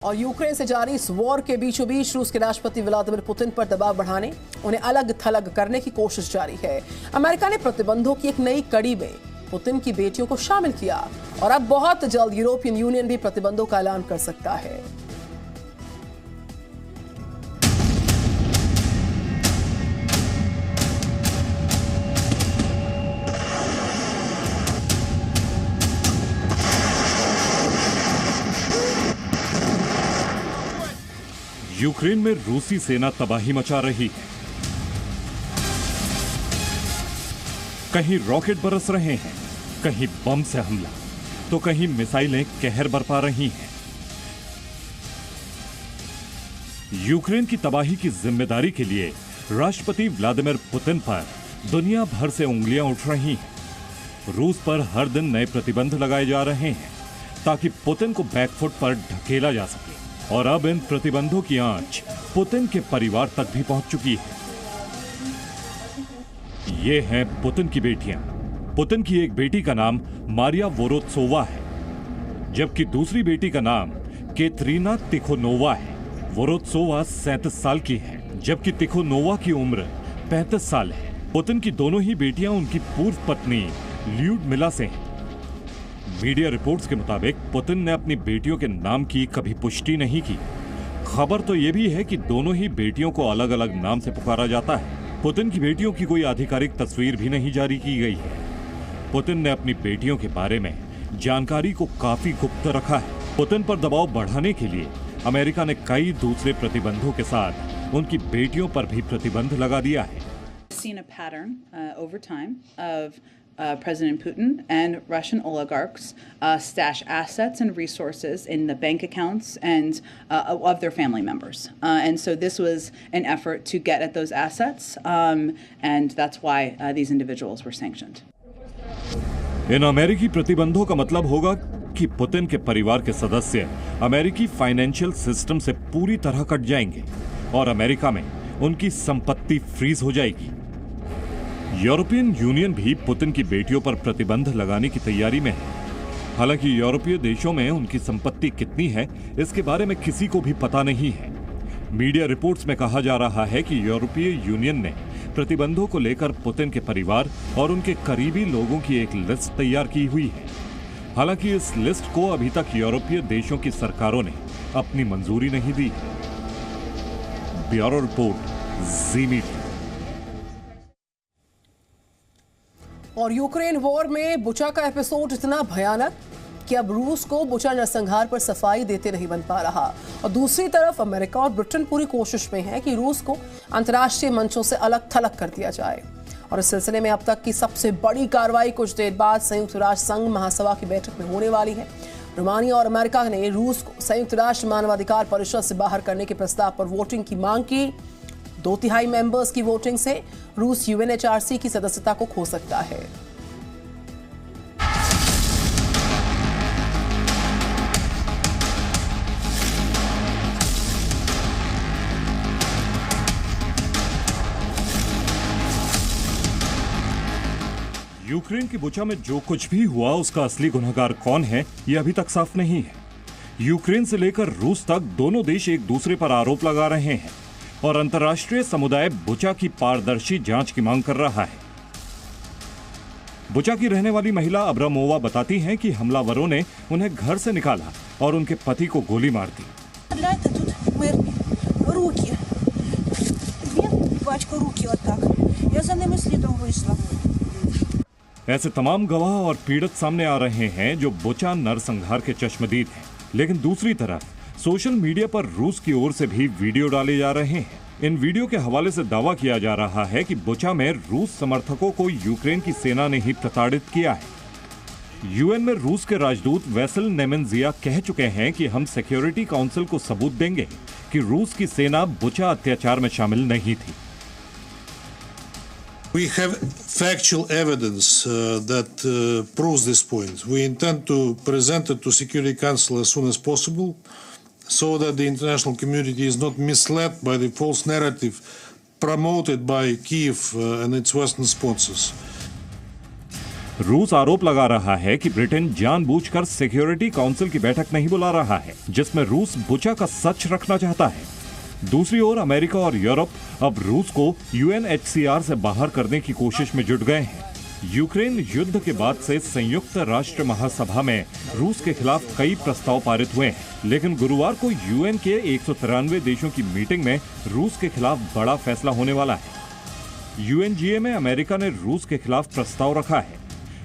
और यूक्रेन से जारी इस वॉर के बीचों बीच रूस के राष्ट्रपति व्लादिमीर पुतिन पर दबाव बढ़ाने, उन्हें अलग थलग करने की कोशिश जारी है। अमेरिका ने प्रतिबंधों की एक नई कड़ी में पुतिन की बेटियों को शामिल किया और अब बहुत जल्द यूरोपियन यूनियन भी प्रतिबंधों का ऐलान कर सकता है। यूक्रेन में रूसी सेना तबाही मचा रही है। कहीं रॉकेट बरस रहे हैं, कहीं बम से हमला, तो कहीं मिसाइलें कहर बरपा रही हैं। यूक्रेन की तबाही की जिम्मेदारी के लिए राष्ट्रपति व्लादिमीर पुतिन पर दुनिया भर से उंगलियां उठ रही हैं। रूस पर हर दिन नए प्रतिबंध लगाए जा रहे हैं ताकि पुतिन को बैकफुट पर ढकेला जा सके। और अब इन प्रतिबंधों की आंच पुतिन के परिवार तक भी पहुंच चुकी है। ये हैं पुतिन की बेटियां। पुतिन की एक बेटी का नाम मारिया वोरोत्सोवा है, जबकि दूसरी बेटी का नाम केतरीना तिखोनोवा है। वोरोत्सोवा 37 साल की है, जबकि तिखोनोवा की उम्र 35 साल है। पुतिन की दोनों ही बेटियां उनकी पूर्व पत्नी ल्यूडमिला से हैं। मीडिया रिपोर्ट्स के मुताबिक पुतिन ने अपनी बेटियों के नाम की कभी पुष्टि नहीं की। खबर तो यह भी है कि दोनों ही बेटियों को अलग अलग नाम से पुकारा जाता है। पुतिन की बेटियों की कोई आधिकारिक तस्वीर भी नहीं जारी की गई है। पुतिन ने अपनी बेटियों के बारे में जानकारी को काफी गुप्त रखा है। पुतिन पर दबाव बढ़ाने के लिए अमेरिका ने कई दूसरे प्रतिबंधों के साथ उनकी बेटियों पर भी प्रतिबंध लगा दिया है। President Putin and Russian oligarchs stash assets and resources in the bank accounts and of their family members. And so this was an effort to get at those assets, and that's why these individuals were sanctioned. इन अमेरिकी प्रतिबंधों का मतलब होगा कि Putin के परिवार के सदस्य अमेरिकी फाइनेंशियल सिस्टम से पूरी तरह कट जाएंगे और अमेरिका में उनकी संपत्ति फ्रीज हो जाएगी। यूरोपियन यूनियन भी पुतिन की बेटियों पर प्रतिबंध लगाने की तैयारी में है। हालांकि यूरोपीय देशों में उनकी संपत्ति कितनी है, इसके बारे में किसी को भी पता नहीं है। मीडिया रिपोर्ट्स में कहा जा रहा है कि यूरोपीय यूनियन ने प्रतिबंधों को लेकर पुतिन के परिवार और उनके करीबी लोगों की एक लिस्ट तैयार की हुई है। हालांकि इस लिस्ट को अभी तक यूरोपीय देशों की सरकारों ने अपनी मंजूरी नहीं दी। ब्यूरो रिपोर्ट, जी मीडिया। और यूक्रेन वॉर में बुचा का एपिसोड इतना भयानक कि अब रूस को बुचा नरसंहार पर सफाई देते नहीं बन पा रहा। और दूसरी तरफ अमेरिका और ब्रिटेन पूरी कोशिश में है कि रूस को अंतर्राष्ट्रीय मंचों से अलग थलग कर दिया जाए। और इस सिलसिले में अब तक की सबसे बड़ी कार्रवाई कुछ देर बाद संयुक्त राष्ट्र संघ महासभा की बैठक में होने वाली है। रोमानिया और अमेरिका ने रूस को संयुक्त राष्ट्र मानवाधिकार परिषद से बाहर करने के प्रस्ताव पर वोटिंग की मांग की। 2/3 मेंबर्स की वोटिंग से रूस यूएनएचआरसी की सदस्यता को खो सकता है। यूक्रेन की बुचा में जो कुछ भी हुआ उसका असली गुनहगार कौन है, यह अभी तक साफ नहीं है। यूक्रेन से लेकर रूस तक दोनों देश एक दूसरे पर आरोप लगा रहे हैं और अंतर्राष्ट्रीय समुदाय बुचा की पारदर्शी जांच की मांग कर रहा है। बुचा की रहने वाली महिला अब्रामोवा बताती हैं कि हमलावरों ने उन्हें घर से निकाला और उनके पति को गोली मार दी। ऐसे तमाम गवाह और पीड़ित सामने आ रहे हैं जो बुचा नरसंहार के चश्मदीद हैं। लेकिन दूसरी तरफ सोशल मीडिया पर रूस की ओर से भी वीडियो डाले जा रहे हैं। इन वीडियो के हवाले से दावा किया जा रहा है कि बुचा में रूस समर्थकों को यूक्रेन की सेना ने ही प्रताड़ित किया है। यूएन में रूस के राजदूत वेसेल नेमेंजिया कह चुके हैं कि हम सिक्योरिटी काउंसिल को सबूत देंगे कि रूस की सेना बुचा अत्याचार में शामिल नहीं थी। We have factual evidence that proves this point. We intend to present it to Security Council as soon as possible, so that the international community is not misled by the false narrative promoted by Kyiv and its Western sponsors. रूस आरोप लगा रहा है कि Britain जानबूझकर security council की बैठक नहीं बुला रहा है, जिसमें रूस बुचा का सच रखना चाहता है। दूसरी ओर अमेरिका और यूरोप अब रूस को यूएनएचसीआर से बाहर करने की कोशिश में जुट गए हैं। यूक्रेन युद्ध के बाद से संयुक्त राष्ट्र महासभा में रूस के खिलाफ कई प्रस्ताव पारित हुए हैं, लेकिन गुरुवार को यूएन के 193 देशों की मीटिंग में रूस के खिलाफ बड़ा फैसला होने वाला है। यूएनजीए में अमेरिका ने रूस के खिलाफ प्रस्ताव रखा है,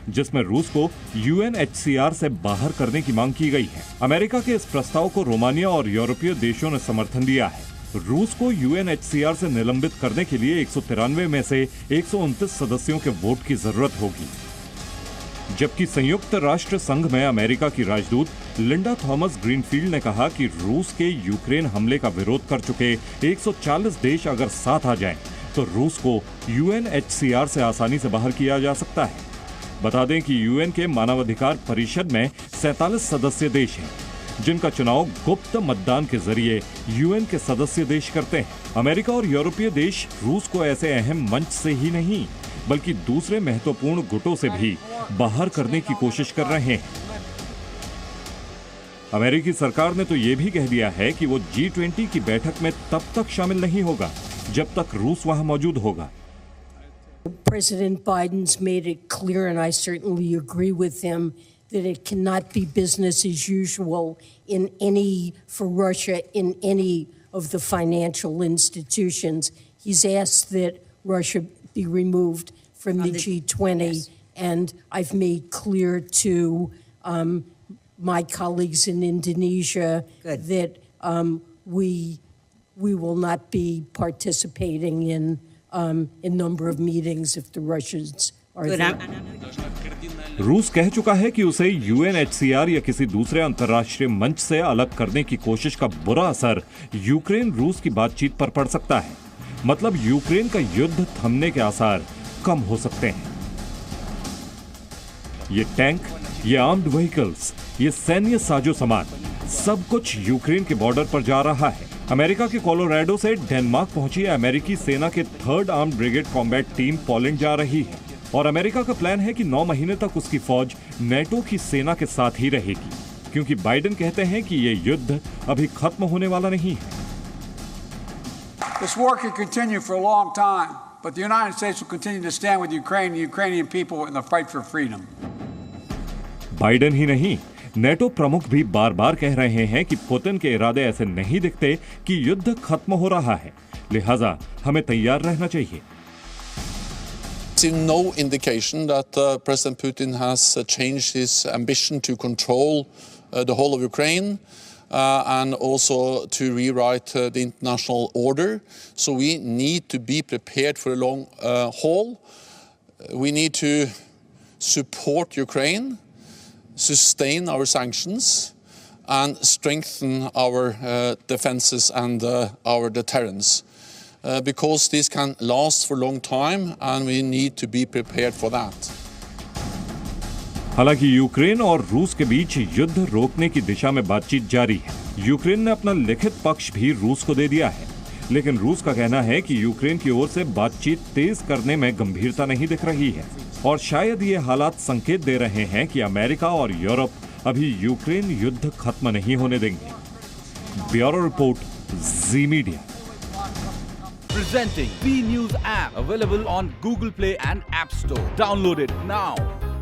जिसमें रूस को यूएनएचसीआर से बाहर करने की मांग की गई है। अमेरिका के इस प्रस्ताव को रोमानिया और यूरोपीय देशों ने समर्थन दिया है। रूस को यूएनएचसीआर से निलंबित करने के लिए 193 में से 129 सदस्यों के वोट की जरूरत होगी, जबकि संयुक्त राष्ट्र संघ में अमेरिका की राजदूत लिंडा थॉमस ग्रीनफील्ड ने कहा कि रूस के यूक्रेन हमले का विरोध कर चुके 140 देश अगर साथ आ जाएं, तो रूस को यूएनएचसीआर से आसानी से बाहर किया जा सकता है। बता दें कि यूएन के मानवाधिकार परिषद में 47 सदस्य देश हैं, जिनका चुनाव गुप्त मतदान के जरिए यूएन के सदस्य देश करते हैं। अमेरिका और यूरोपीय देश रूस को ऐसे अहम मंच से ही नहीं, बल्कि दूसरे महत्वपूर्ण गुटों से भी बाहर करने की कोशिश कर रहे हैं। अमेरिकी सरकार ने तो ये भी कह दिया है कि वो G20 की बैठक में तब तक शामिल नहीं होगा जब तक रूस वहां मौजूद होगा। President Biden's made it clear, and I certainly agree with him, that it cannot be business as usual for Russia in any of the financial institutions. He's asked that Russia be removed from the G20, yes. And I've made clear to my colleagues in Indonesia that we will not be participating in a number of meetings if the Russians are there. रूस कह चुका है कि उसे UNHCR या किसी दूसरे अंतर्राष्ट्रीय मंच से अलग करने की कोशिश का बुरा असर यूक्रेन रूस की बातचीत पर पड़ सकता है। मतलब यूक्रेन का युद्ध थमने के आसार कम हो सकते हैं। ये टैंक, ये आर्म्ड व्हीकल्स, ये सैन्य साजो सामान, सब कुछ यूक्रेन के बॉर्डर पर जा रहा है। अमेरिका के कोलोराडो से डेनमार्क पहुंची अमेरिकी सेना के 3rd armed brigade combat team Poland जा रही है, और अमेरिका का प्लान है कि 9 महीने तक उसकी फौज नेटो की सेना के साथ ही रहेगी, क्योंकि बाइडेन कहते हैं कि ये युद्ध अभी खत्म होने वाला नहीं है। This war can continue for a long time, but the United States will continue to stand with Ukraine and the Ukrainian people in the fight for freedom. Biden ही नहीं, नेटो प्रमुख भी बार-बार कह रहे हैं कि पुतिन के इरादे ऐसे नहीं दिखते कि युद्ध खत्म हो रहा है, लिहाजा हमें तैयार रहना चाहिए। No indication that President Putin has changed his ambition to control the whole of Ukraine and also to rewrite the international order. So we need to be prepared for a long haul. We need to support Ukraine, sustain our sanctions, and strengthen our defenses and our deterrence. Because this can last for a long time and we need to be prepared for that. हालांकि Ukraine और रूस के बीच युद्ध रोकने की दिशा में बातचीत जारी है। यूक्रेन ने अपना लिखित पक्ष भी रूस को दे दिया है, लेकिन रूस का कहना है कि यूक्रेन की ओर से बातचीत तेज करने में गंभीरता नहीं दिख रही है, और शायद ये हालात संकेत दे रहे हैं कि अमेरिका और यूरोप अभी यूक्रेन युद्ध खत्म नहीं होने देंगे। Bureau report, ji media. Presenting B News app, available on Google Play and App Store. Download it now.